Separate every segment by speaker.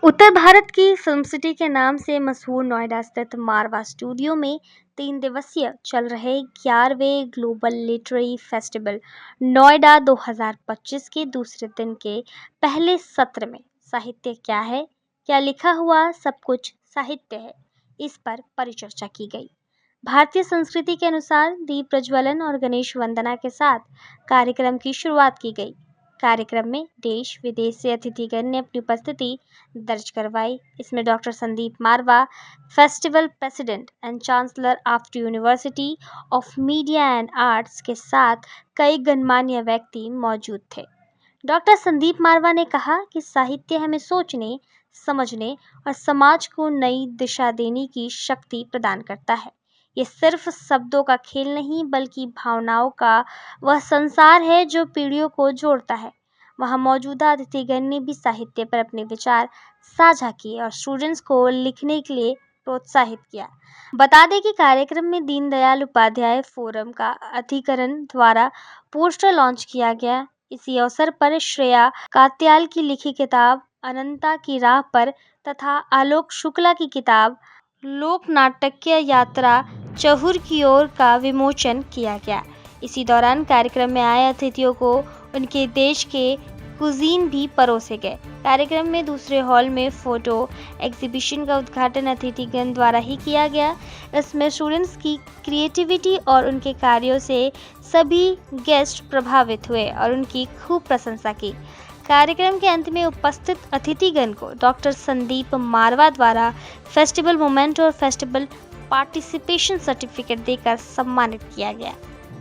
Speaker 1: उत्तर भारत की film city के नाम से मशहूर नोएडा स्थित मारवा स्टूडियो में 3 दिवसीय चल रहे 11वें ग्लोबल लिटरेरी फेस्टिवल नोएडा 2025 के दूसरे दिन के पहले सत्र में साहित्य क्या है, क्या लिखा हुआ सब कुछ साहित्य है, इस पर परिचर्चा की गई। भारतीय संस्कृति के अनुसार दीप प्रज्वलन और गणेश वंदना के साथ कार्यक्रम की शुरुआत की गई। कार्यक्रम में देश विदेश से अतिथिगण ने अपनी उपस्थिति दर्ज करवाई। इसमें doctor Sandeep Marwah, festival president and chancellor AAFT university of media and arts के साथ कई गणमान्य व्यक्ति मौजूद थे। डॉक्टर संदीप मारवा ने कहा कि साहित्य हमें सोचने, समझने और समाज को नई दिशा देने की शक्ति प्रदान करता है। ये सिर्फ शब्दों का खेल नहीं बल्कि भावनाओं का वह संसार है जो पीढ़ियों को जोड़ता है। वहां मौजूदा अतिथिगण ने भी साहित्य पर अपने विचार साझा किए और स्टूडेंट्स को लिखने के लिए प्रोत्साहित किया। बता दें कि कार्यक्रम में दीनदयाल उपाध्याय फोरम का अधिकरण द्वारा पोस्टर लॉन्च किया गया। इसी अवसर पर श्रेया कात्याल की लिखी किताब अनंता की राह पर तथा आलोक शुक्ला की किताब लोक नाट्यकीय यात्रा चहुर की ओर का विमोचन किया गया। इसी दौरान कार्यक्रम में आए अतिथियों को उनके देश के कुजीन भी परोसे गए। कार्यक्रम में दूसरे हॉल में फोटो एग्जीबिशन का उद्घाटन अतिथिगण द्वारा ही किया गया। इसमें स्टूडेंट्स की क्रिएटिविटी और उनके कार्यों से सभी गेस्ट प्रभावित हुए और उनकी खूब प्रशंसा की। कार्यक्रम के अंत में उपस्थित अतिथिगण को डॉक्टर संदीप मारवा द्वारा फेस्टिवल मोमेंट और फेस्टिवल पार्टिसिपेशन सर्टिफिकेट देकर सम्मानित किया गया।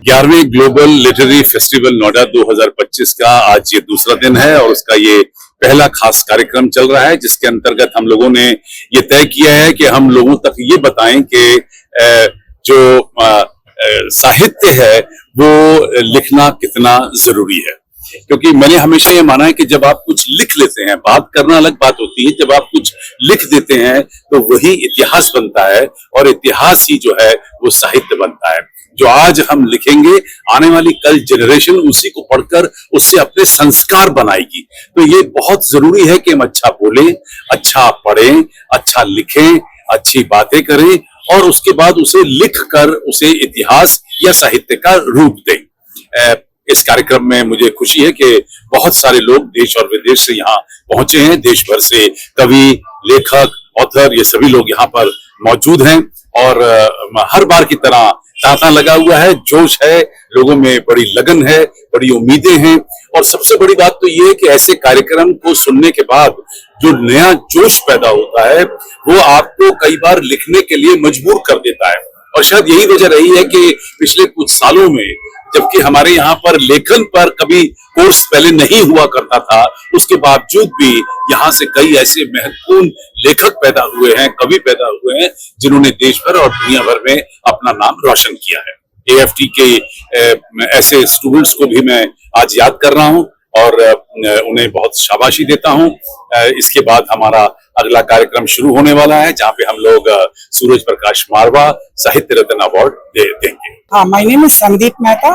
Speaker 2: 11वें ग्लोबल लिटरेरी फेस्टिवल नोएडा 2025 का आज ये दूसरा दिन है और उसका ये पहला खास कार्यक्रम चल रहा है, जिसके अंतर्गत हम लोगों ने ये तय किया है कि हम लोगों तक ये बताएं कि जो साहित्य है वो लिखना कितना जरूरी है। क्योंकि मैंने हमेशा ये माना है कि जब आप कुछ लिख लेते हैं, बात करना अलग बात होती है, जब आप कुछ लिख देते हैं तो वही इतिहास बनता है और इतिहास ही जो है वो साहित्य बनता है। जो आज हम लिखेंगे, आने वाली कल जनरेशन उसी को पढ़कर उससे अपने संस्कार बनाएगी। तो ये बहुत जरूरी है कि हम अच्छा बोलें, अच्छा पढ़ें, अच्छा लिखें, अच्छी बातें करें और उसके बाद उसे लिख कर उसे इतिहास या साहित्य का रूप दें। इस कार्यक्रम में मुझे खुशी है कि बहुत सारे लोग देश और विदेश से यहाँ पहुंचे हैं। देश भर से कवि, लेखक, ऑथर, ये सभी लोग यहाँ पर मौजूद हैं और हर बार की तरह तांता लगा हुआ है, जोश है, लोगों में बड़ी लगन है, बड़ी उम्मीदें हैं और सबसे बड़ी बात तो ये है कि ऐसे कार्यक्रम को सुनने के बाद जो नया जोश पैदा होता है वो आपको कई बार लिखने के लिए मजबूर कर देता है। और शायद यही वजह रही है कि पिछले कुछ सालों में, जबकि हमारे यहाँ पर लेखन पर कभी कोर्स पहले नहीं हुआ करता था, उसके बावजूद भी यहाँ से कई ऐसे महत्वपूर्ण लेखक पैदा हुए हैं, कवि पैदा हुए हैं, जिन्होंने देश भर और दुनिया भर में अपना नाम रोशन किया है। AFT के ऐसे स्टूडेंट्स को भी मैं आज याद कर रहा हूँ और उन्हें बहुत शाबाशी देता हूँ। इसके बाद हमारा अगला कार्यक्रम शुरू होने वाला है, जहाँ पे हम लोग सूरज प्रकाश मारवा साहित्य रत्न अवार्ड देंगे।
Speaker 3: My name is Sandeep Mehta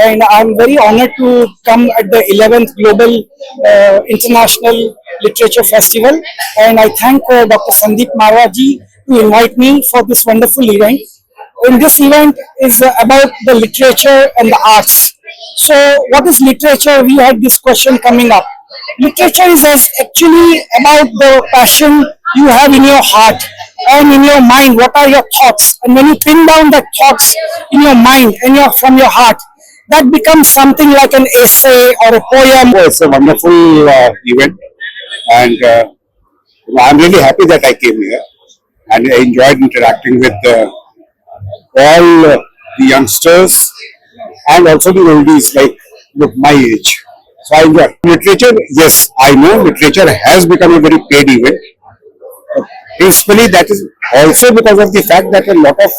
Speaker 3: and I'm very honored to come at the 11th Global International Literature Festival, and I thank Dr. Sandeep Marwa ji to invite me for this wonderful event. And this event is about the literature and the arts. So what is literature? We had this question coming up. Literature is actually about the passion you have in your heart and in your mind. What are your thoughts? And when you pin down the thoughts in your mind and from your heart, that becomes something like an essay or a poem.
Speaker 4: It's a wonderful event, and I'm really happy that I came here, and I enjoyed interacting with all the youngsters and also the oldies, like my age. So I enjoy literature. Yes, I know literature has become a very paid event. Principally, that is also because of the fact that a lot of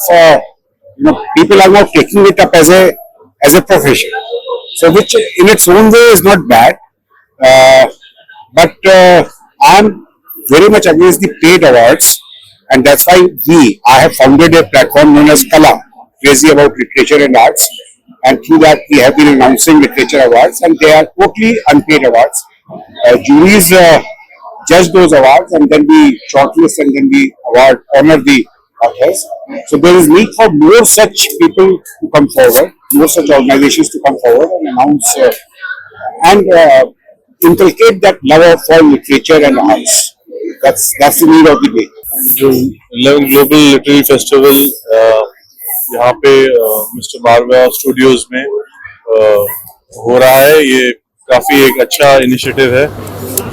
Speaker 4: people are now taking it up as a profession. So, which in its own way is not bad, but I'm very much against the paid awards, and that's why I have founded a platform known as Kala, Crazy About Literature and Arts, and through that we have been announcing literature awards, and they are totally unpaid awards. Juries judge those awards, and then we shortlist and then we honor the authors. So there is need for more such people to come forward, more such organizations to come forward and announce and inculcate that love for literature and arts. That's the need of the day.
Speaker 5: जो 11 global literary festival यहाँ पे mister मारवा studios में हो रहा है, ये काफी एक अच्छा इनिशिएटिव है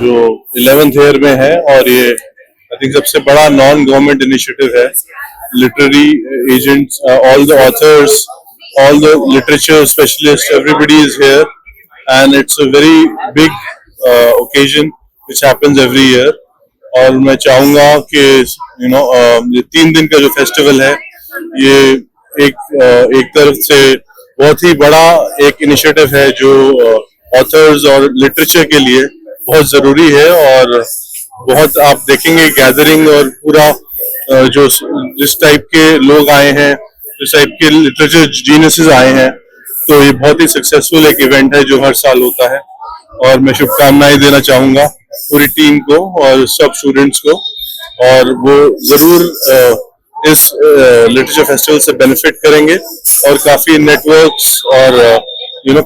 Speaker 5: जो 11th ईयर में है, और ये आई थिंक सबसे बड़ा नॉन गवर्नमेंट इनिशिएटिव है. Literary agents, all the author's, all the literature specialists, everybody is here, and it's a very big occasion which happens every year. और मैं चाहूंगा कि ये 3 दिन का जो फेस्टिवल है, ये एक तरफ से बहुत ही बड़ा एक इनिशिएटिव है जो ऑथर्स और लिटरेचर के लिए बहुत जरूरी है. और बहुत आप देखेंगे गैदरिंग और पूरा जो जिस टाइप के लोग आए हैं, जिस टाइप के लिटरेचर जीनियसेस आए हैं, तो ये बहुत ही सक्सेसफुल एक इवेंट है जो हर साल होता है. और मैं शुभकामनाएं देना चाहूंगा पूरी टीम को और सब स्टूडेंट्स को, और वो जरूर इस लिटरेचर फेस्टिवल से बेनिफिट करेंगे और काफी नेटवर्क्स और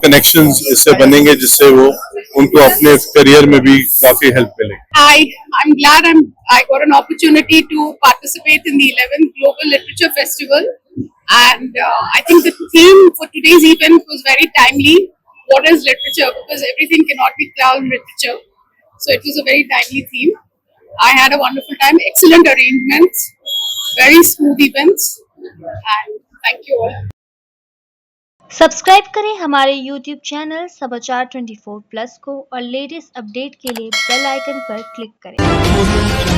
Speaker 5: कनेक्शंस इससे बनेंगे, जिससे वो उनको अपने करियर में भी काफी हेल्प मिलेगी.
Speaker 6: I'm glad I got an opportunity to participate in the 11th Global Literature Festival, and I think the theme for today's event was very timely. What is literature? Because everything cannot be called literature, so it was a very timely theme. I had a wonderful time, excellent arrangements, very smooth events, and thank you all.
Speaker 1: Subscribe करें हमारे YouTube channel समाचार 24+ को और latest update के लिए bell icon पर click करें.